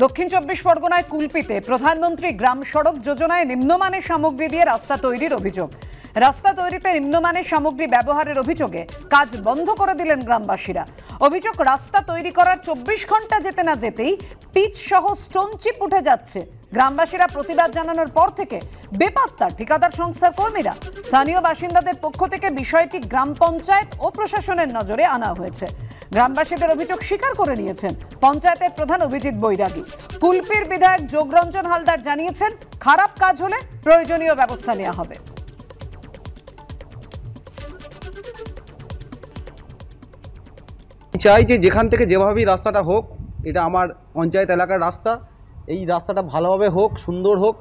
দক্ষিণ চব্বিশ পরগনায় কুলপিতে প্রধানমন্ত্রী গ্রাম সড়ক যোজনায় নিম্নমানের সামগ্রী দিয়ে রাস্তা তৈরির অভিযোগ। রাস্তা তৈরিতে নিম্নমানের সামগ্রী ব্যবহারের অভিযোগে কাজ বন্ধ করে দিলেন গ্রামবাসীরা। অভিযোগ, রাস্তা তৈরি করার 24 ঘন্টা যেতে না যেতেই পিচ সহ স্টোন চিপ উঠে যাচ্ছে। গ্রামবাসীরা প্রতিবাদ জানানোর পর থেকে বেপাত্তা ঠিকাদার সংস্থার কর্মীরা। স্থানীয় বাসিন্দাদের পক্ষ থেকে বিষয়টি গ্রাম পঞ্চায়েত ও প্রশাসনের নজরে আনা হয়েছে। গ্রামবাসীদের অভিযোগ স্বীকার করে নিয়েছেন পঞ্চায়েতের প্রধান অভিজিৎ বৈরাগী। কুলপির বিধায়ক যোগরঞ্জন হালদার জানিয়েছেন, খারাপ কাজ হলে প্রয়োজনীয় ব্যবস্থা নেওয়া হবে। চাই যে যেখান থেকে যেভাবেই রাস্তাটা হোক, এটা আমার পঞ্চায়েত এলাকার রাস্তা, এই রাস্তাটা ভালোভাবে হোক, সুন্দর হোক,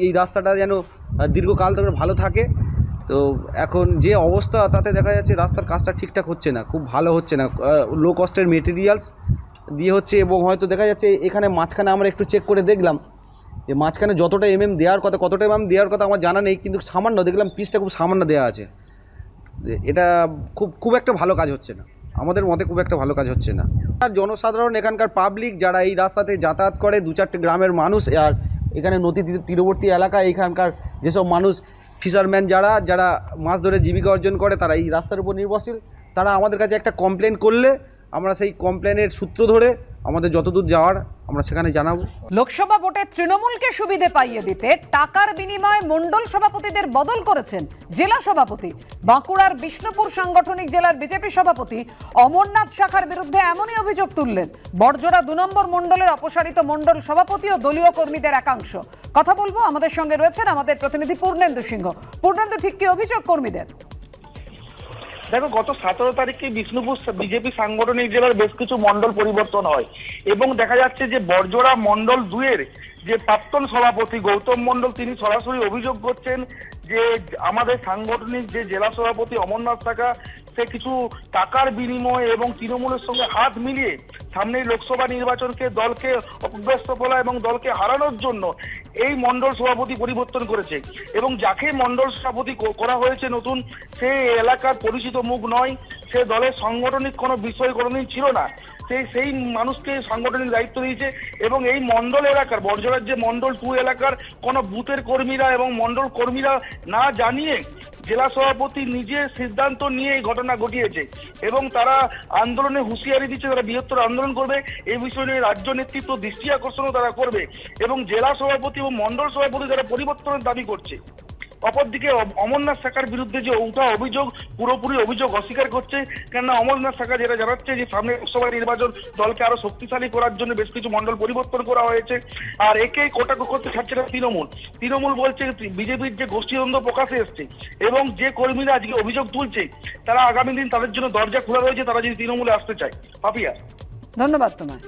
এই রাস্তাটা যেন দীর্ঘকাল ধরে ভালো থাকে। তো এখন যে অবস্থা, তাতে দেখা যাচ্ছে রাস্তার কাজটা ঠিকঠাক হচ্ছে না, খুব ভালো হচ্ছে না, লো কস্টের মেটেরিয়ালস দিয়ে হচ্ছে। এবং হয়তো দেখা যাচ্ছে এখানে মাঝখানে আমরা একটু চেক করে দেখলাম যে মাঝখানে যতটা দেওয়ার কথা, কতটা দেওয়ার কথা আমার জানা নেই, কিন্তু সামান্য দেখলাম পিচটা খুব সামান্য দেওয়া আছে। এটা খুব একটা ভালো কাজ হচ্ছে না, আমাদের মতে খুব একটা ভালো কাজ হচ্ছে না। আর জনসাধারণ, এখানকার পাবলিক যারা এই রাস্তাতে যাতায়াত করে, 2-4টে গ্রামের মানুষ, আর এখানে নদী তীরবর্তী এলাকা, এখানকার যেসব মানুষ ফিশারম্যান যারা মাছ ধরে জীবিকা অর্জন করে, তারা এই রাস্তার উপর নির্ভরশীল। তারা আমাদের কাছে একটা কমপ্লেন করলে আমরা সেই কমপ্লেনের সূত্র ধরে আমাদের যতদূর যাওয়ার আমরা সেখানে জানাবো। লোকসভা ভোটে তৃণমূলকে সুবিধে পাইয়ে দিতে টাকার বিনিময়ে মণ্ডল সভাপতিদের বদল করেছেন জেলা সভাপতি। বাঁকুড়ার বিষ্ণুপুর সাংগঠনিক জেলার বিজেপি সভাপতি অমরনাথ শাখার বিরুদ্ধে এমনই অভিযোগ তুললেন বড়জোড়া 2 নম্বর মণ্ডলের অপসারিত মণ্ডল সভাপতি ও দলীয় কর্মীদের একাংশ। কথা বলবো, আমাদের সঙ্গে রয়েছেন আমাদের প্রতিনিধি পূর্ণেন্দু সিংহ। পূর্ণেন্দু, ঠিক কি অভিযোগ কর্মীদের? দেখো, গত 17 তারিখে বিষ্ণুপুর বিজেপি সাংগঠনিক জেলার বেশ কিছু মণ্ডল পরিবর্তন হয় এবং দেখা যাচ্ছে যে বড়জোড়া মণ্ডল 2-এর যে প্রাক্তন সভাপতি গৌতম মণ্ডল, তিনি সরাসরি অভিযোগ করছেন যে আমাদের সাংগঠনিক যে জেলা সভাপতি অমরনাথ শাখা, সে কিছু টাকার বিনিময়ে এবং তৃণমূলের সঙ্গে হাত মিলিয়ে সামনের লোকসভা নির্বাচনকে দলকে অপব্যস্ত ফেলা এবং দলকে হারানোর জন্য এই মণ্ডল সভাপতি পরিবর্তন করেছে। এবং যাকে মণ্ডল সভাপতি করা হয়েছে নতুন, সে এলাকার পরিচিত মুখ নয়, সে দলের সাংগঠনিক কোনো বিষয় কোনোদিন ছিল না, সেই মানুষকে সাংগঠনিক দায়িত্ব দিয়েছে। এবং এই মণ্ডল এলাকার বড়জোড়ার যে মণ্ডল 2 এলাকার কোনো বুথের কর্মীরা এবং মণ্ডল কর্মীরা না জানিয়ে জেলা সভাপতি নিজে সিদ্ধান্ত নিয়ে এই ঘটনা ঘটিয়েছে এবং তারা আন্দোলনে হুঁশিয়ারি দিচ্ছে, তারা বৃহত্তর আন্দোলন করবে। এই বিষয় নিয়ে রাজ্য নেতৃত্ব দৃষ্টি আকর্ষণও তারা করবে এবং জেলা সভাপতি এবং মণ্ডল সভাপতি তারা পরিবর্তনের দাবি করছে। অপরদিকে অমরনাথ শাখার বিরুদ্ধে যে উঠা অভিযোগ, পুরোপুরি অভিযোগ অস্বীকার করছে। কেননা অমরনাথ শাখা যেটা জানাচ্ছে যে সামনে লোকসভা নির্বাচন দলকে আরো শক্তিশালী করার জন্য বেশ কিছু মণ্ডল পরিবর্তন করা হয়েছে। আর একে কটাক্ষ করতে ছাড়ছে না তৃণমূল বলছে বিজেপির যে গোষ্ঠীদ্বন্দ্ব প্রকাশে এসছে এবং যে কর্মীরা আজকে অভিযোগ তুলছে, তারা আগামী দিন তাদের জন্য দরজা খোলা রয়েছে, তারা যদি তৃণমূলে আসতে চায়। পাপিয়া, ধন্যবাদ তোমায়।